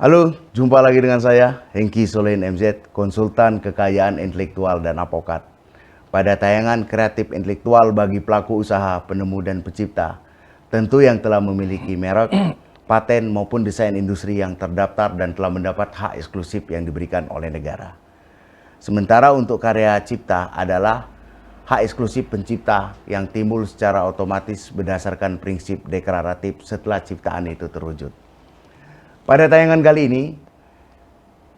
Halo, jumpa lagi dengan saya, Hengki Solehin MZ, konsultan kekayaan intelektual dan advokat. Pada tayangan kreatif intelektual bagi pelaku usaha, penemu dan pencipta, tentu yang telah memiliki merek, paten maupun desain industri yang terdaftar dan telah mendapat hak eksklusif yang diberikan oleh negara. Sementara untuk karya cipta adalah hak eksklusif pencipta yang timbul secara otomatis berdasarkan prinsip deklaratif setelah ciptaan itu terwujud. Pada tayangan kali ini,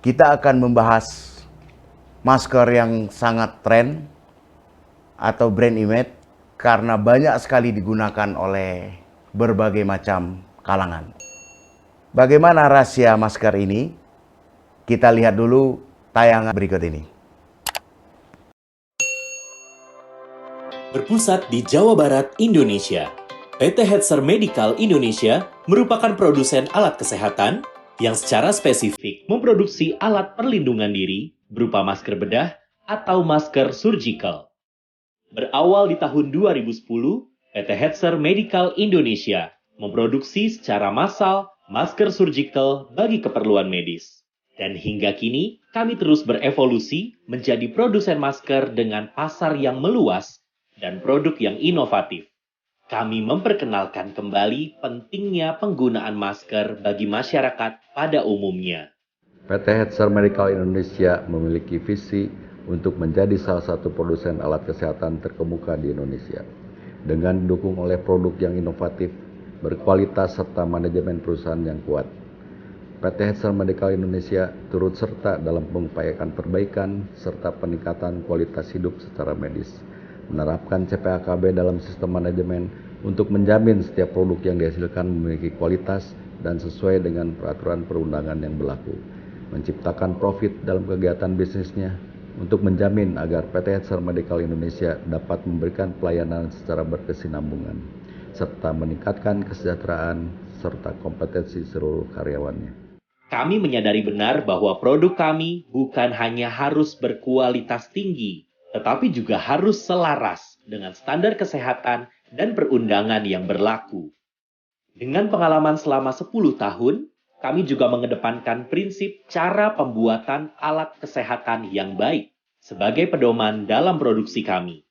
kita akan membahas masker yang sangat tren atau brand image karena banyak sekali digunakan oleh berbagai macam kalangan. Bagaimana rahasia masker ini? Kita lihat dulu tayangan berikut ini. Berpusat di Jawa Barat, Indonesia, PT Hetzer Medical Indonesia merupakan produsen alat kesehatan yang secara spesifik memproduksi alat perlindungan diri berupa masker bedah atau masker surgical. Berawal di tahun 2010, PT Hetzer Medical Indonesia memproduksi secara massal masker surgical bagi keperluan medis. Dan hingga kini, kami terus berevolusi menjadi produsen masker dengan pasar yang meluas dan produk yang inovatif. Kami memperkenalkan kembali pentingnya penggunaan masker bagi masyarakat pada umumnya. PT Hetzer Medical Indonesia memiliki visi untuk menjadi salah satu produsen alat kesehatan terkemuka di Indonesia. Dengan didukung oleh produk yang inovatif, berkualitas serta manajemen perusahaan yang kuat. PT Hetzer Medical Indonesia turut serta dalam mengupayakan perbaikan serta peningkatan kualitas hidup secara medis. Menerapkan CPAKB dalam sistem manajemen untuk menjamin setiap produk yang dihasilkan memiliki kualitas dan sesuai dengan peraturan perundangan yang berlaku. Menciptakan profit dalam kegiatan bisnisnya untuk menjamin agar PT Hetzer Medical Indonesia dapat memberikan pelayanan secara berkesinambungan serta meningkatkan kesejahteraan serta kompetensi seluruh karyawannya. Kami menyadari benar bahwa produk kami bukan hanya harus berkualitas tinggi, tetapi juga harus selaras dengan standar kesehatan dan perundangan yang berlaku. Dengan pengalaman selama 10 tahun, kami juga mengedepankan prinsip cara pembuatan alat kesehatan yang baik sebagai pedoman dalam produksi kami.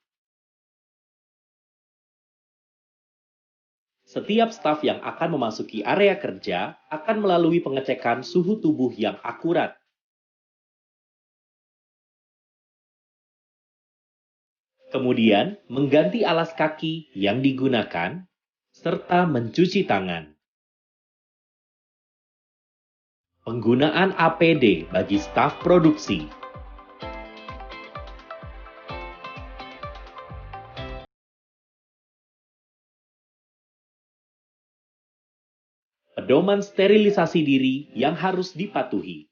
Setiap staf yang akan memasuki area kerja akan melalui pengecekan suhu tubuh yang akurat. Kemudian, mengganti alas kaki yang digunakan, serta mencuci tangan. Penggunaan APD bagi staf produksi. Pedoman sterilisasi diri yang harus dipatuhi.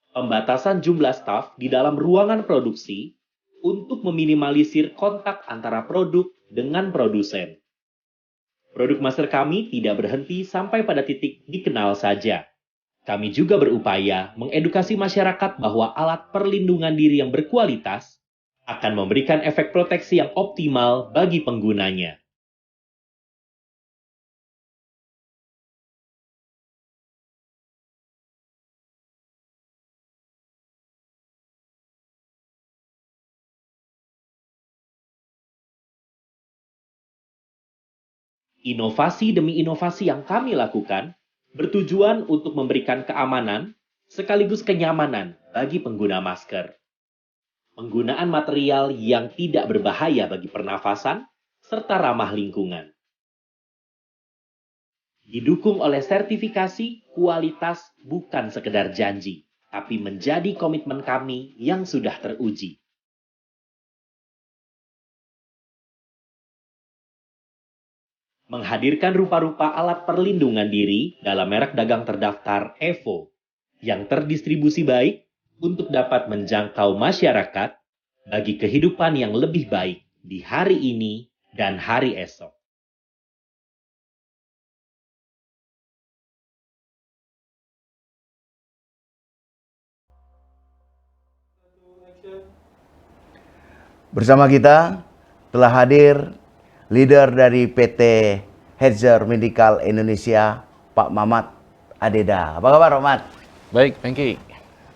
Pembatasan jumlah staf di dalam ruangan produksi untuk meminimalisir kontak antara produk dengan produsen. Produk masker kami tidak berhenti sampai pada titik dikenal saja. Kami juga berupaya mengedukasi masyarakat bahwa alat perlindungan diri yang berkualitas akan memberikan efek proteksi yang optimal bagi penggunanya. Inovasi demi inovasi yang kami lakukan bertujuan untuk memberikan keamanan sekaligus kenyamanan bagi pengguna masker. Penggunaan material yang tidak berbahaya bagi pernafasan serta ramah lingkungan. Didukung oleh sertifikasi, kualitas bukan sekedar janji, tapi menjadi komitmen kami yang sudah teruji. Menghadirkan rupa-rupa alat perlindungan diri dalam merek dagang terdaftar EVO yang terdistribusi baik untuk dapat menjangkau masyarakat bagi kehidupan yang lebih baik di hari ini dan hari esok. Bersama kita telah hadir leader dari PT Hedzer Medical Indonesia, Pak Mamat Adeda. Apa kabar, Pak Mamat? Baik, Pengki.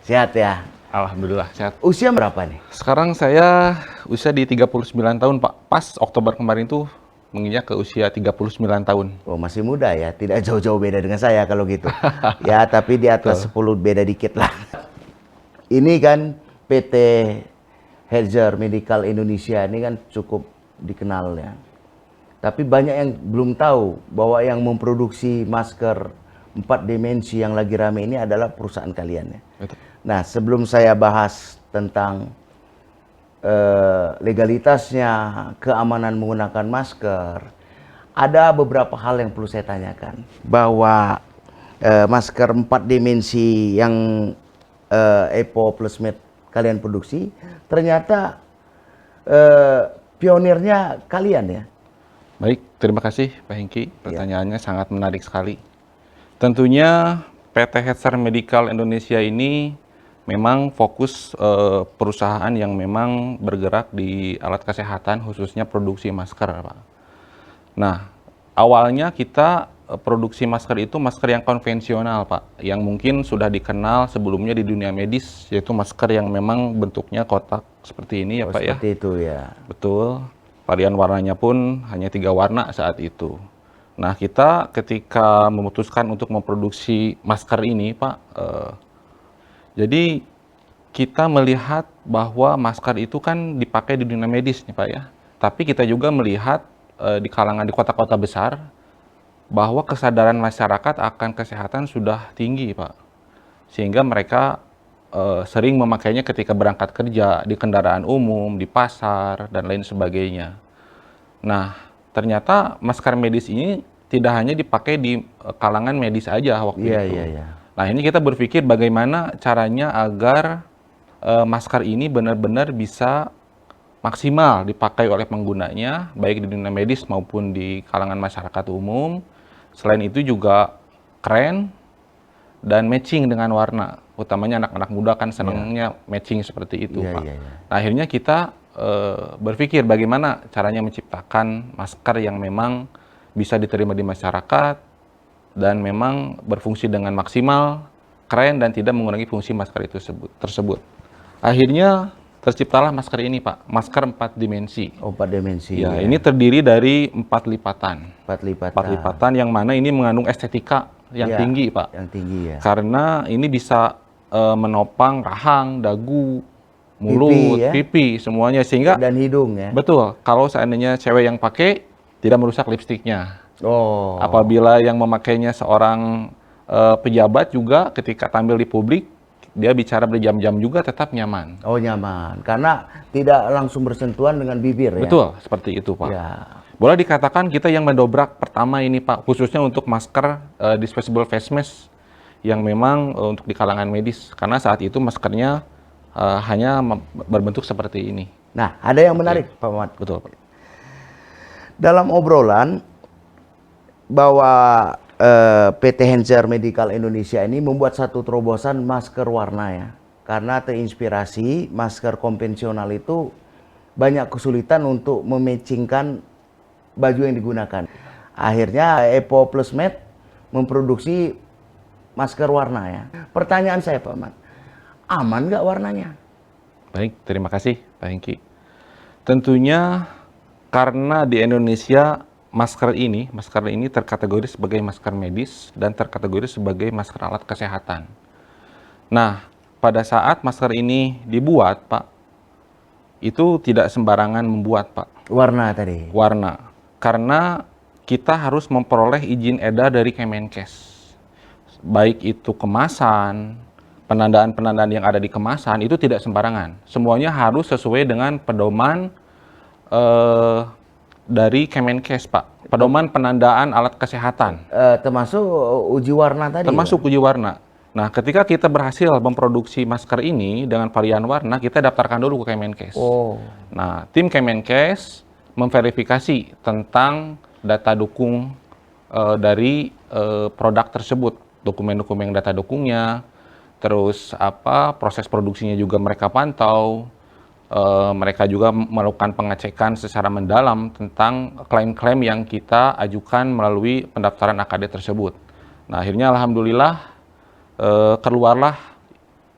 Sehat ya? Alhamdulillah sehat. Usia berapa nih? Sekarang saya usia di 39 tahun, Pak. Pas Oktober kemarin tuh menginjak ke usia 39 tahun. Oh, masih muda ya, tidak jauh-jauh beda dengan saya kalau gitu. Ya, tapi di atas 10 beda dikit lah. Ini kan PT Hedzer Medical Indonesia ini kan cukup dikenal ya. Tapi banyak yang belum tahu bahwa yang memproduksi masker 4 dimensi yang lagi rame ini adalah perusahaan kalian ya. Betul. Nah, sebelum saya bahas tentang legalitasnya, keamanan menggunakan masker, ada beberapa hal yang perlu saya tanyakan. Bahwa masker 4 dimensi yang EPO plus Med kalian produksi, ternyata pionirnya kalian ya. Baik, terima kasih Pak Hengki. Pertanyaannya sangat menarik sekali. Tentunya PT Hedzer Medical Indonesia ini memang fokus perusahaan yang memang bergerak di alat kesehatan, khususnya produksi masker, Pak. Nah, awalnya kita produksi masker itu masker yang konvensional, Pak, yang mungkin sudah dikenal sebelumnya di dunia medis, yaitu masker yang memang bentuknya kotak seperti ini ya, Pak ya. Seperti itu ya. Betul. Varian warnanya pun hanya 3 warna saat itu. Nah, kita ketika memutuskan untuk memproduksi masker ini, Pak, jadi kita melihat bahwa masker itu kan dipakai di dunia medis nih, Pak ya. Tapi kita juga melihat di kalangan di kota-kota besar bahwa kesadaran masyarakat akan kesehatan sudah tinggi, Pak. Sehingga mereka sering memakainya ketika berangkat kerja, di kendaraan umum, di pasar, dan lain sebagainya. Nah, ternyata masker medis ini tidak hanya dipakai di kalangan medis aja waktu itu. Nah, ini kita berpikir bagaimana caranya agar masker ini benar-benar bisa maksimal dipakai oleh penggunanya, baik di dunia medis maupun di kalangan masyarakat umum. Selain itu juga keren dan matching dengan warna. Utamanya anak-anak muda kan senangnya matching seperti itu, Pak. Nah, akhirnya kita berpikir bagaimana caranya menciptakan masker yang memang bisa diterima di masyarakat dan memang berfungsi dengan maksimal, keren, dan tidak mengurangi fungsi masker itu tersebut. Akhirnya terciptalah masker ini, Pak, masker 4 dimensi. Oh, 4 dimensi. Ya, ini terdiri dari 4 lipatan. 4 lipatan. 4 lipatan yang mana ini mengandung estetika yang tinggi, Pak. Yang tinggi ya. Karena ini bisa menopang rahang, dagu, mulut, pipi, semuanya, sehingga dan hidung ya. Betul. Kalau seandainya cewek yang pakai tidak merusak lipstiknya. Oh. Apabila yang memakainya seorang pejabat juga ketika tampil di publik, dia bicara berjam-jam juga tetap nyaman. Oh, nyaman. Karena tidak langsung bersentuhan dengan bibir ya. Betul, seperti itu, Pak. Ya. Boleh dikatakan kita yang mendobrak pertama ini, Pak, khususnya untuk masker disposable face mask yang memang untuk di kalangan medis. Karena saat itu maskernya hanya berbentuk seperti ini. Nah, ada yang menarik, Pak Mamat. Betul, Pak. Dalam obrolan bahwa PT Hedzer Medical Indonesia ini membuat satu terobosan masker warna ya. Karena terinspirasi masker konvensional itu banyak kesulitan untuk mematchingkan baju yang digunakan. Akhirnya EPO plus Med memproduksi masker warna ya. Pertanyaan saya, Pak Mat, aman nggak warnanya? Baik, terima kasih Pak Hengki. Tentunya karena di Indonesia masker ini terkategori sebagai masker medis dan terkategori sebagai masker alat kesehatan. Nah, pada saat masker ini dibuat, Pak, itu tidak sembarangan membuat, Pak. Warna tadi? Warna. Karena kita harus memperoleh izin edar dari Kemenkes. Baik itu kemasan, penandaan-penandaan yang ada di kemasan, itu tidak sembarangan. Semuanya harus sesuai dengan pedoman dari Kemenkes, Pak. Pedoman penandaan alat kesehatan. Termasuk uji warna tadi? Termasuk uji warna. Nah, ketika kita berhasil memproduksi masker ini dengan varian warna, kita daftarkan dulu ke Kemenkes. Oh. Nah, tim Kemenkes memverifikasi tentang data dukung dari produk tersebut, dokumen-dokumen data dukungnya, terus proses produksinya juga mereka pantau, Mereka juga melakukan pengecekan secara mendalam tentang klaim-klaim yang kita ajukan melalui pendaftaran AKD tersebut. Nah, akhirnya alhamdulillah keluarlah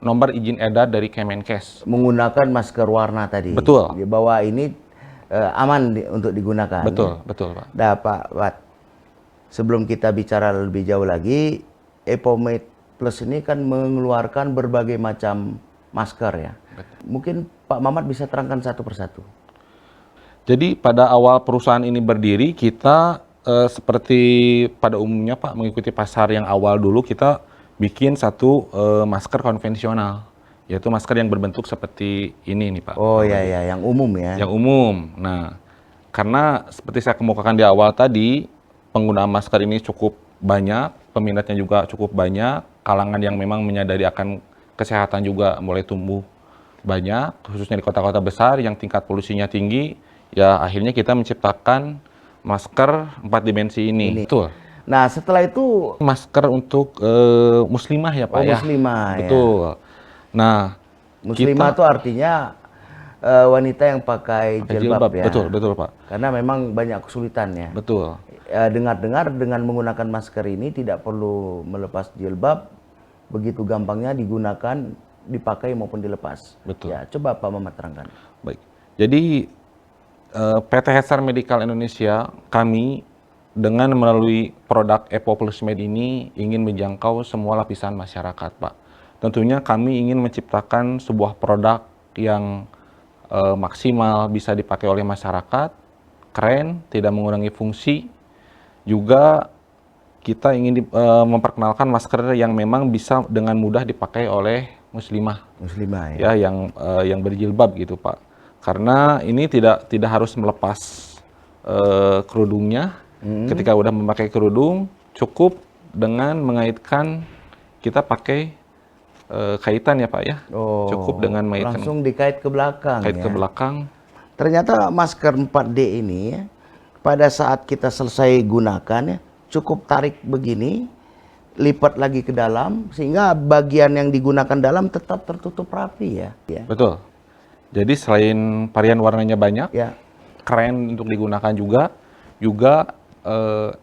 nomor izin edar dari Kemenkes. Menggunakan masker warna tadi. Betul. Bahwa ini aman untuk digunakan. Betul, ya? betul, Pak. Nah, Pak Wat, sebelum kita bicara lebih jauh lagi, EPOMate Plus ini kan mengeluarkan berbagai macam masker ya. Betul. Mungkin Pak Mamat bisa terangkan satu persatu. Jadi pada awal perusahaan ini berdiri, kita seperti pada umumnya Pak, mengikuti pasar yang awal dulu, kita bikin satu masker konvensional, yaitu masker yang berbentuk seperti ini nih Pak. Oh ya ya, yang umum ya. Yang umum. Nah, karena seperti saya kemukakan di awal tadi, penggunaan masker ini cukup banyak, peminatnya juga cukup banyak, kalangan yang memang menyadari akan kesehatan juga mulai tumbuh banyak, khususnya di kota-kota besar yang tingkat polusinya tinggi, ya akhirnya kita menciptakan masker 4 dimensi ini. Betul. Nah, setelah itu Masker untuk muslimah ya Pak ya? muslimah ya. Betul. Nah, Muslimah itu artinya wanita yang pakai jilbab ya. Betul, betul Pak. Karena memang banyak kesulitannya. Betul. Dengar-dengar dengan menggunakan masker ini tidak perlu melepas jilbab, begitu gampangnya digunakan, dipakai maupun dilepas. Betul. Ya, coba Pak Mamat terangkan. Baik. Jadi PT Hetzar Medical Indonesia, kami dengan melalui produk Epo Plus Med ini ingin menjangkau semua lapisan masyarakat, Pak. Tentunya kami ingin menciptakan sebuah produk yang maksimal bisa dipakai oleh masyarakat, keren, tidak mengurangi fungsi. Juga kita ingin memperkenalkan masker yang memang bisa dengan mudah dipakai oleh muslimah ya, yang berjilbab gitu Pak. Karena ini tidak harus melepas kerudungnya. Ketika udah memakai kerudung, cukup dengan mengaitkan, kita pakai kaitan ya Pak ya. Cukup dengan mengaitkan. Langsung dikait ke belakang. Kait ke belakang. Ternyata masker 4D ini ya, pada saat kita selesai gunakan ya, cukup tarik begini, lipat lagi ke dalam, sehingga bagian yang digunakan dalam tetap tertutup rapi ya. Betul. Jadi selain varian warnanya banyak, ya, keren untuk digunakan juga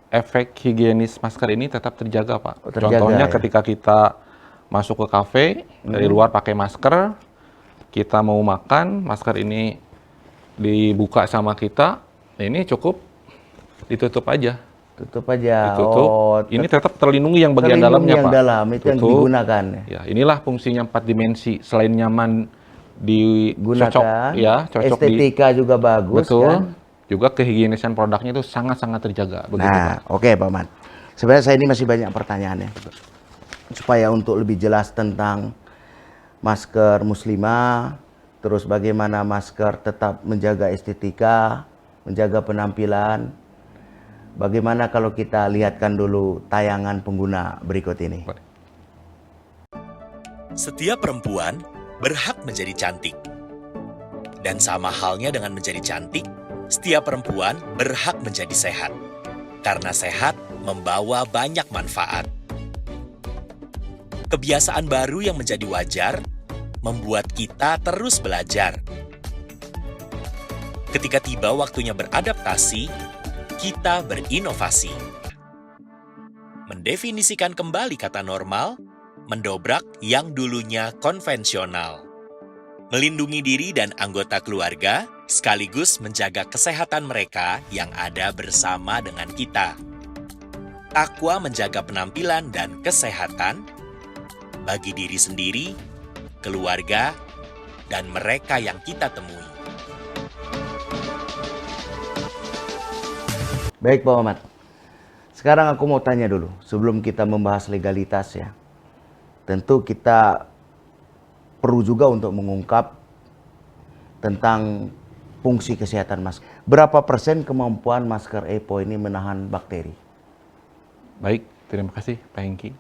efek higienis masker ini tetap terjaga Pak. Contohnya ya? Ketika kita masuk ke kafe, dari luar pakai masker, kita mau makan, masker ini dibuka sama kita, ini cukup ditutup aja. Tutup aja. Ditutup. Ini tetap terlindungi yang bagian dalamnya, yang Pak. dalam itu yang digunakan. Ya, inilah fungsinya 4 dimensi. Selain nyaman digunakan, cocok estetika juga bagus. Betul. Kan? Juga kehigienisan produknya itu sangat-sangat terjaga. Begitu, nah, oke Pak Man. Sebenarnya saya ini masih banyak pertanyaannya. Supaya untuk lebih jelas tentang masker muslimah, terus bagaimana masker tetap menjaga estetika, menjaga penampilan. Bagaimana kalau kita lihatkan dulu tayangan pengguna berikut ini. Setiap perempuan berhak menjadi cantik. Dan sama halnya dengan menjadi cantik, setiap perempuan berhak menjadi sehat. Karena sehat membawa banyak manfaat. Kebiasaan baru yang menjadi wajar membuat kita terus belajar. Ketika tiba waktunya beradaptasi, kita berinovasi. Mendefinisikan kembali kata normal, mendobrak yang dulunya konvensional. Melindungi diri dan anggota keluarga, sekaligus menjaga kesehatan mereka yang ada bersama dengan kita. Takwa menjaga penampilan dan kesehatan bagi diri sendiri, keluarga, dan mereka yang kita temui. Baik Pak Mamat, sekarang aku mau tanya dulu, sebelum kita membahas legalitas ya. Tentu kita perlu juga untuk mengungkap tentang fungsi kesehatan masker. Berapa persen kemampuan masker EPO ini menahan bakteri? Baik, terima kasih Pak Hengki.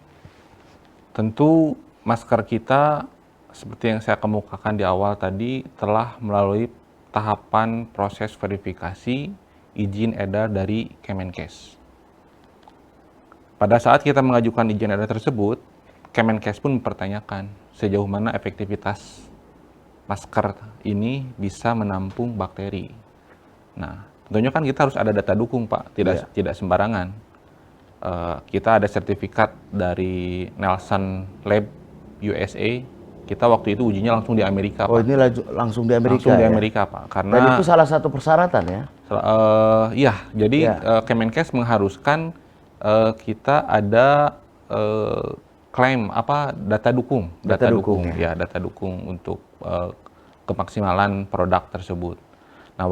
Tentu masker kita, seperti yang saya kemukakan di awal tadi, telah melalui tahapan proses verifikasi izin edar dari Kemenkes. Pada saat kita mengajukan izin edar tersebut, Kemenkes pun mempertanyakan sejauh mana efektivitas masker ini bisa menampung bakteri. Nah, tentunya kan kita harus ada data dukung, Pak, tidak sembarangan. Kita ada sertifikat dari Nelson Lab USA. Kita waktu itu ujinya langsung di Amerika, Oh, Pak. ini langsung di Amerika Langsung di ya? Amerika, Pak. Dan Karena itu salah satu persyaratan ya? iya, jadi Ya. Kemenkes mengharuskan kita ada klaim data dukung, Data dukung, ya, data dukung untuk kemaksimalan produk tersebut. Nah,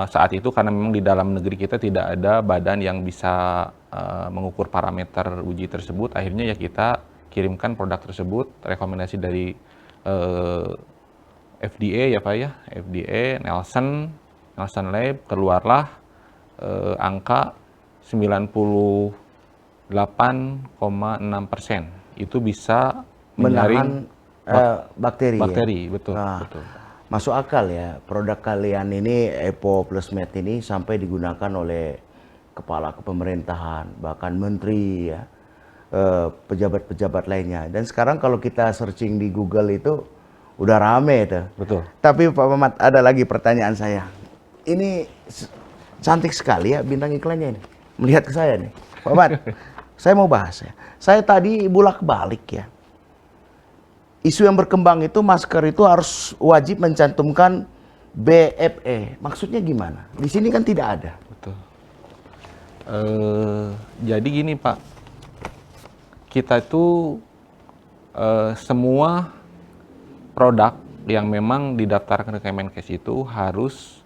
saat itu karena memang di dalam negeri kita tidak ada badan yang bisa mengukur parameter uji tersebut, akhirnya ya kita kirimkan produk tersebut, rekomendasi dari FDA ya Pak ya, FDA, Nelson Lab, keluarlah angka 98,6%. Itu bisa menyaring Menahan bakteri. bakteri, Ya? betul, Nah, betul. masuk akal ya, produk kalian ini EPO plus Med ini sampai digunakan oleh kepala kepemerintahan, bahkan menteri ya, pejabat-pejabat lainnya. Dan sekarang kalau kita searching di Google itu udah rame itu. Betul. Tapi Pak Mamat, ada lagi pertanyaan saya. Ini cantik sekali ya bintang iklannya ini. Melihat ke saya nih. Pak Mamat, saya mau bahas ya. Saya tadi bolak-balik ya. Isu yang berkembang itu masker itu harus wajib mencantumkan BFE. Maksudnya gimana? Di sini kan tidak ada. Betul. Jadi gini Pak, kita itu semua produk yang memang didaftarkan ke Kemenkes itu harus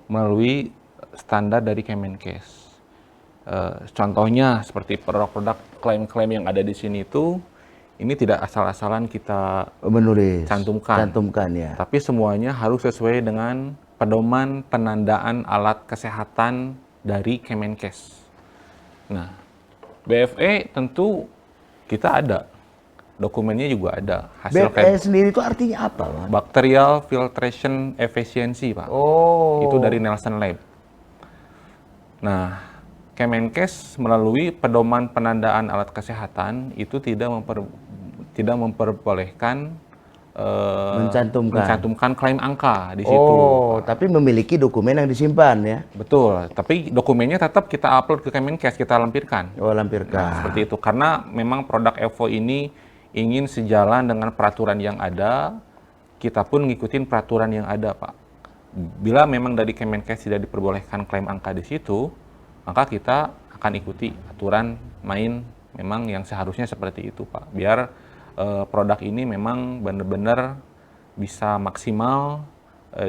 melalui standar dari Kemenkes. Contohnya seperti produk-produk klaim-klaim yang ada di sini itu, ini tidak asal-asalan kita Menulis. cantumkan ya. tapi semuanya harus sesuai dengan pedoman penandaan alat kesehatan dari Kemenkes. Nah, BFE tentu kita ada, dokumennya juga ada. Hasil BFE sendiri itu artinya apa, Pak? Bacterial Filtration Efficiency, Pak. Oh. Itu dari Nelson Lab. Nah, Kemenkes melalui pedoman penandaan alat kesehatan itu tidak memperbolehkan mencantumkan klaim angka di situ. Oh, tapi memiliki dokumen yang disimpan ya? Betul, tapi dokumennya tetap kita upload ke Kemenkes, kita lampirkan. Oh, lampirkan. Nah, seperti itu. Karena memang produk EVO ini ingin sejalan dengan peraturan yang ada, kita pun ngikutin peraturan yang ada, Pak. Bila memang dari Kemenkes tidak diperbolehkan klaim angka di situ, maka kita akan ikuti aturan main memang yang seharusnya seperti itu, Pak. Biar produk ini memang benar-benar bisa maksimal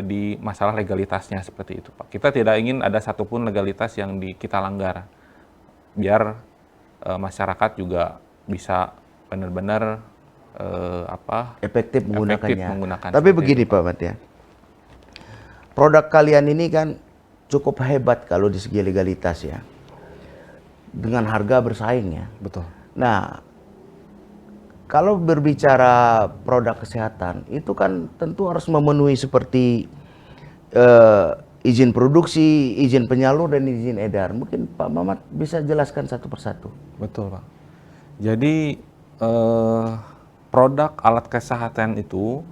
di masalah legalitasnya seperti itu, Pak. Kita tidak ingin ada satupun legalitas yang kita langgar. Biar masyarakat juga bisa benar-benar efektif menggunakannya. menggunakan. Tapi Seperti begini itu, Pak Mat ya, produk kalian ini kan cukup hebat kalau di segi legalitas ya, dengan harga bersaing ya. Betul. Nah, kalau berbicara produk kesehatan itu kan tentu harus memenuhi seperti izin produksi, izin penyalur dan izin edar. Mungkin Pak Mamat bisa jelaskan satu persatu. Betul, Pak. Jadi produk alat kesehatan itu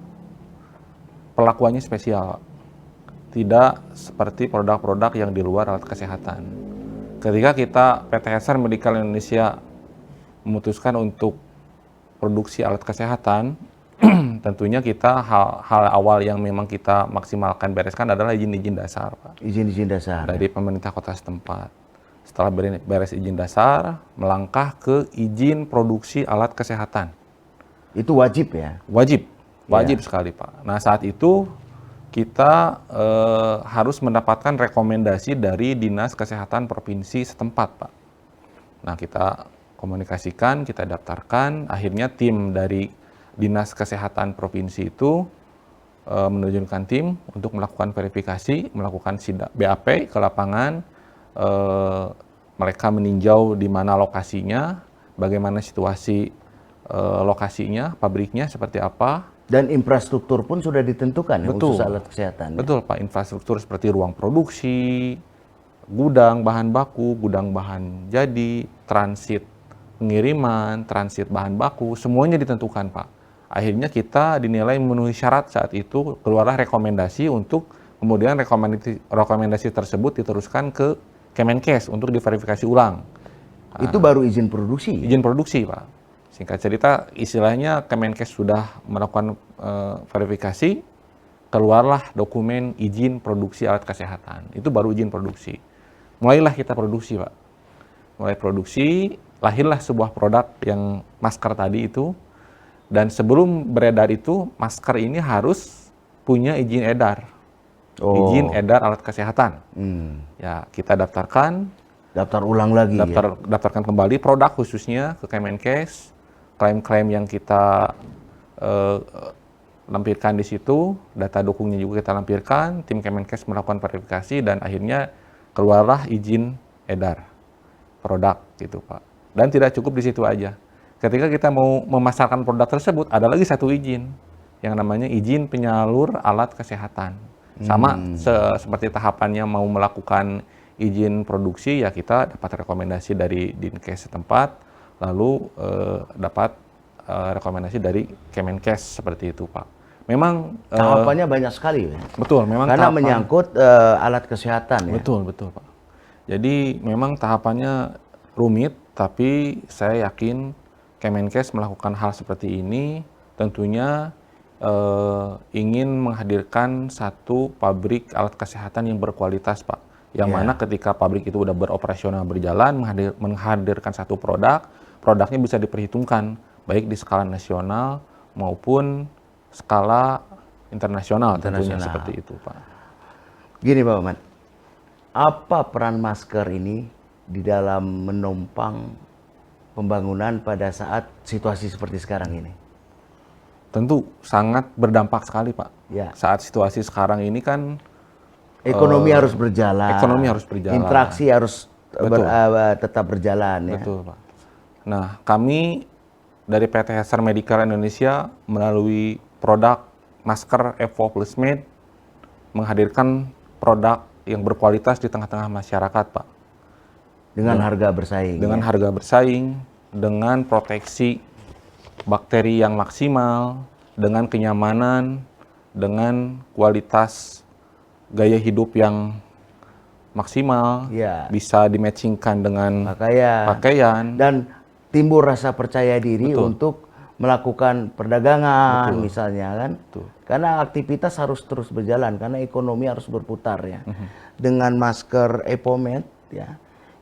perlakuannya spesial, Pak. Tidak seperti produk-produk yang di luar alat kesehatan. Ketika kita PT Healthcare Medical Indonesia memutuskan untuk produksi alat kesehatan, tentunya kita hal awal yang memang kita maksimalkan bereskan adalah izin-izin dasar, Pak. Izin-izin dasar. Dari pemerintah kota setempat. Setelah beres izin dasar, melangkah ke izin produksi alat kesehatan. Itu wajib ya? Wajib sekali, Pak. Nah, saat itu kita harus mendapatkan rekomendasi dari Dinas Kesehatan Provinsi setempat, Pak. Nah, kita komunikasikan, kita daftarkan, akhirnya tim dari Dinas Kesehatan Provinsi itu menerjunkan tim untuk melakukan verifikasi, melakukan sidak BAP ke lapangan. Mereka meninjau di mana lokasinya, bagaimana situasi lokasinya, pabriknya seperti apa. Dan infrastruktur pun sudah ditentukan ya, Betul. khusus alat kesehatan. Betul, Pak. Infrastruktur seperti ruang produksi, gudang bahan baku, gudang bahan jadi, transit pengiriman, transit bahan baku, semuanya ditentukan, Pak. Akhirnya kita dinilai memenuhi syarat saat itu, keluarlah rekomendasi untuk kemudian rekomendasi tersebut diteruskan ke Kemenkes untuk diverifikasi ulang. Itu baru izin produksi. Izin produksi, Pak. Singkat cerita, istilahnya Kemenkes sudah melakukan verifikasi, keluarlah dokumen izin produksi alat kesehatan. Itu baru izin produksi. Mulailah kita produksi, Pak. Mulai produksi, lahirlah sebuah produk yang masker tadi itu. Dan sebelum beredar itu, masker ini harus punya izin edar. Izin edar alat kesehatan. Ya, kita daftarkan. Daftar ulang lagi Daftarkan kembali produk khususnya ke Kemenkes. Klaim-klaim yang kita lampirkan di situ, data dukungnya juga kita lampirkan, tim Kemenkes melakukan verifikasi dan akhirnya keluarlah izin edar produk gitu, Pak. Dan tidak cukup di situ aja. Ketika kita mau memasarkan produk tersebut, ada lagi satu izin yang namanya izin penyalur alat kesehatan. Sama seperti tahapannya mau melakukan izin produksi, ya kita dapat rekomendasi dari Dinkes setempat, lalu dapat rekomendasi dari Kemenkes seperti itu, Pak. Memang tahapannya banyak sekali ya. Betul, memang karena menyangkut alat kesehatan ya. Betul, Pak. Jadi memang tahapannya rumit, tapi saya yakin Kemenkes melakukan hal seperti ini tentunya ingin menghadirkan satu pabrik alat kesehatan yang berkualitas, Pak. Yang mana ketika pabrik itu udah beroperasional berjalan, menghadirkan satu produknya bisa diperhitungkan baik di skala nasional maupun skala internasional. Tentunya seperti itu, Pak. Gini Pak Ahmad, apa peran masker ini di dalam menopang pembangunan pada saat situasi seperti sekarang ini? Tentu sangat berdampak sekali, Pak. Ya. Saat situasi sekarang ini kan ekonomi harus berjalan. Ekonomi harus berjalan. Interaksi harus tetap berjalan ya. Betul, Pak. Nah, kami dari PT Hesar Medical Indonesia melalui produk masker Evo Plus Med menghadirkan produk yang berkualitas di tengah-tengah masyarakat, Pak. Dengan harga bersaing. Dengan harga bersaing, dengan proteksi bakteri yang maksimal, dengan kenyamanan, dengan kualitas gaya hidup yang maksimal, bisa dimatchingkan dengan pakaian. Dan timbul rasa percaya diri untuk melakukan perdagangan misalnya kan. Karena aktivitas harus terus berjalan, karena ekonomi harus berputar ya. Dengan masker EpoMed ya,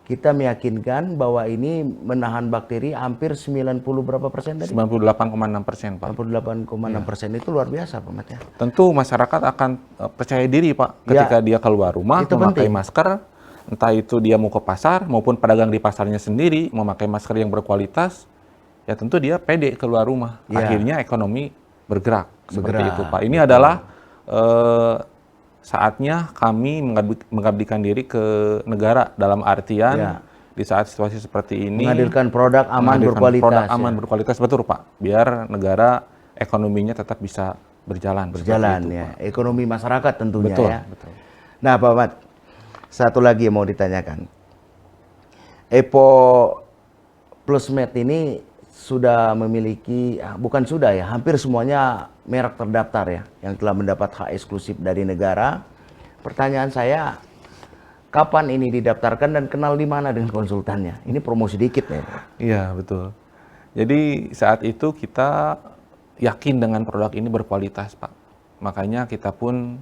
kita meyakinkan bahwa ini menahan bakteri hampir 90 berapa persen tadi? 98,6%, Pak. 98,6% itu luar biasa, Pak Mat ya. Tentu masyarakat akan percaya diri, Pak, ketika dia keluar rumah memakai masker, entah itu dia mau ke pasar maupun pedagang di pasarnya sendiri memakai masker yang berkualitas, ya tentu dia pede keluar rumah. Akhirnya ekonomi bergerak. Seperti itu, Pak. Ini adalah saatnya kami mengabdikan diri ke negara dalam artian di saat situasi seperti ini menghadirkan produk aman berkualitas. Produk aman berkualitas, betul, Pak. Biar negara ekonominya tetap bisa berjalan itu, ya. Pak. Ekonomi masyarakat tentunya ya. Betul. Nah, Pak Ahmad, satu lagi yang mau ditanyakan. Evo Plus Med ini sudah memiliki, bukan sudah ya, hampir semuanya merek terdaftar ya, yang telah mendapat hak eksklusif dari negara. Pertanyaan saya, kapan ini didaftarkan dan kenal di mana dengan konsultannya? Ini promosi dikit ya. Iya, betul. Jadi saat itu kita yakin dengan produk ini berkualitas, Pak. Makanya kita pun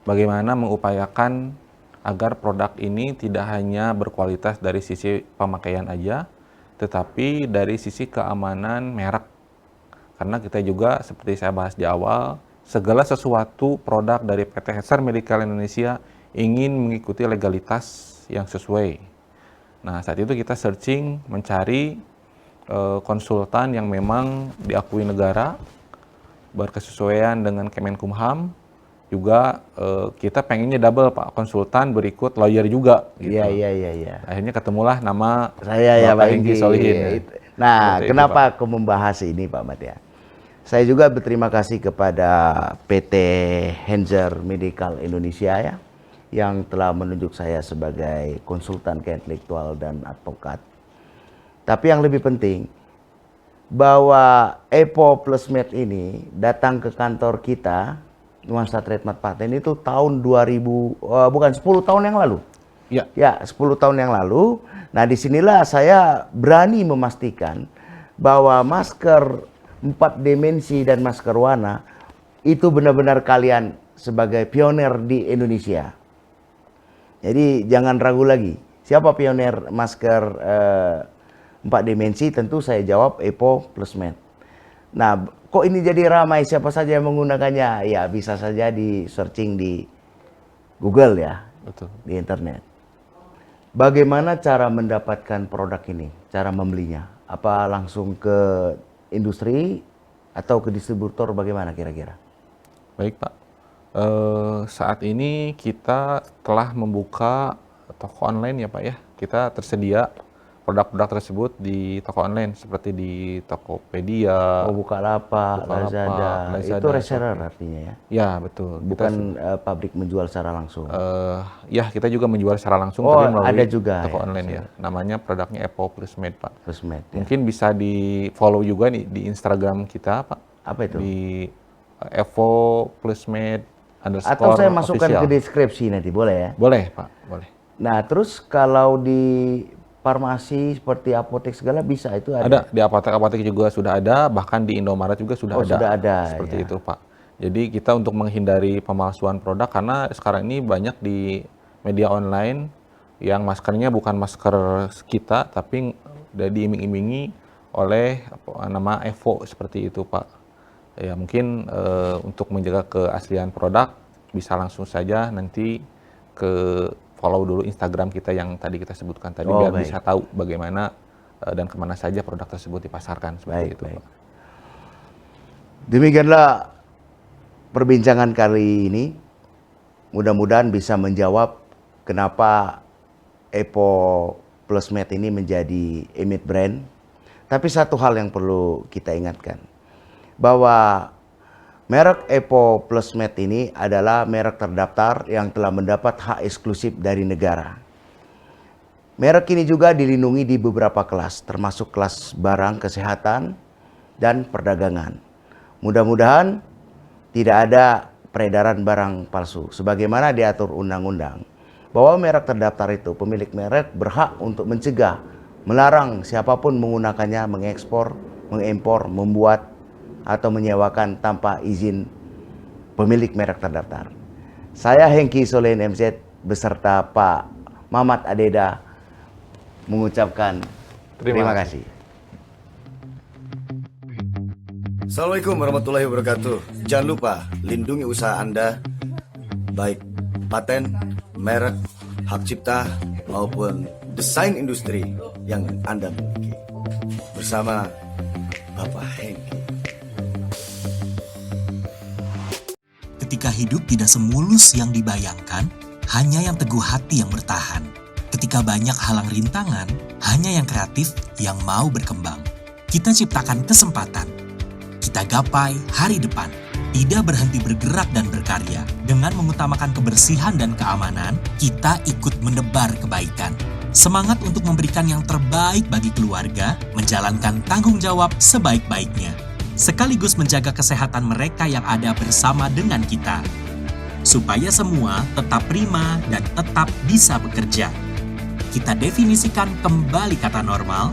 bagaimana mengupayakan agar produk ini tidak hanya berkualitas dari sisi pemakaian aja, tetapi dari sisi keamanan merek. Karena kita juga seperti saya bahas di awal, segala sesuatu produk dari PT Hesar Medical Indonesia ingin mengikuti legalitas yang sesuai. Nah, saat itu kita searching, mencari konsultan yang memang diakui negara, berkesesuaian dengan Kemenkumham. Juga kita pengennya double, Pak, konsultan berikut lawyer juga. Iya, iya. Akhirnya ketemulah nama saya ya, Pak Hengki Solihin. Ya. Nah, kenapa aku membahas ini, Pak Ahmad ya? Saya juga berterima kasih kepada PT Hesar Medical Indonesia ya, yang telah menunjuk saya sebagai konsultan keintelektual dan advokat. Tapi yang lebih penting, bahwa EPO Plus Med ini datang ke kantor kita, Nuansa Trademark Paten itu tahun 10 tahun yang lalu. Ya. Ya, 10 tahun yang lalu. Nah, disinilah saya berani memastikan bahwa masker 4 dimensi dan masker warna itu benar-benar kalian sebagai pionir di Indonesia. Jadi jangan ragu lagi. Siapa pionir masker 4 dimensi? Tentu saya jawab EPO Plus Med. Nah, kok ini jadi ramai? Siapa saja yang menggunakannya? Ya, bisa saja di searching di Google ya, Betul. di internet. Bagaimana cara mendapatkan produk ini? Cara membelinya? Apa langsung ke industri atau ke distributor? Bagaimana kira-kira? Baik, Pak. Saat ini kita telah membuka toko online ya, Pak ya. Kita tersedia produk-produk tersebut di toko online seperti di Tokopedia. Oh, Bukalapak, Lazada. Itu reseller artinya ya? Ya, betul. Bukan pabrik menjual secara langsung. Ya, kita juga menjual secara langsung Oh, tapi melalui ada juga toko ya, online ya. Namanya produknya EPO Plus Med, Pak. Plus Med ya. Mungkin bisa di-follow juga nih di Instagram kita, Pak. Apa itu? Di EPO Plus Med _ Atau saya masukkan official. ke deskripsi nanti, boleh ya? Boleh, Pak. Boleh. Nah, terus kalau di farmasi seperti apotek segala bisa itu ada? Ada, di apotek-apotek juga sudah ada, bahkan di Indomaret juga sudah Oh, ada. sudah ada, Seperti ya. itu, Pak. Jadi kita untuk menghindari pemalsuan produk, karena sekarang ini banyak di media online yang maskernya bukan masker kita, tapi udah diiming-imingi oleh nama EVO seperti itu, Pak. Ya mungkin untuk menjaga keaslian produk, bisa langsung saja nanti ke follow dulu Instagram kita yang tadi kita sebutkan tadi, Oh, biar baik. bisa tahu bagaimana dan kemana saja produk tersebut dipasarkan seperti Baik, itu. baik. Pak. Demikianlah perbincangan kali ini. Mudah-mudahan bisa menjawab kenapa EPO Plus Med ini menjadi image brand. Tapi satu hal yang perlu kita ingatkan, bahwa merek EPO Plus Med ini adalah merek terdaftar yang telah mendapat hak eksklusif dari negara. Merek ini juga dilindungi di beberapa kelas, termasuk kelas barang kesehatan dan perdagangan. Mudah-mudahan tidak ada peredaran barang palsu. Sebagaimana diatur undang-undang, bahwa merek terdaftar itu, pemilik merek berhak untuk mencegah, melarang siapapun menggunakannya, mengekspor, mengimpor, membuat, atau menyewakan tanpa izin pemilik merek terdaftar. Saya Hengki Solehin MZ beserta Pak Mamat Adeda mengucapkan terima kasih. Assalamualaikum warahmatullahi wabarakatuh. Jangan lupa lindungi usaha Anda, baik paten, merek, hak cipta, maupun desain industri yang Anda miliki. Bersama Bapak Hengki. Ketika hidup tidak semulus yang dibayangkan, hanya yang teguh hati yang bertahan. Ketika banyak halang rintangan, hanya yang kreatif yang mau berkembang. Kita ciptakan kesempatan. Kita gapai hari depan. Tidak berhenti bergerak dan berkarya. Dengan mengutamakan kebersihan dan keamanan, kita ikut menebar kebaikan. Semangat untuk memberikan yang terbaik bagi keluarga, menjalankan tanggung jawab sebaik-baiknya. Sekaligus menjaga kesehatan mereka yang ada bersama dengan kita. Supaya semua tetap prima dan tetap bisa bekerja. Kita definisikan kembali kata normal,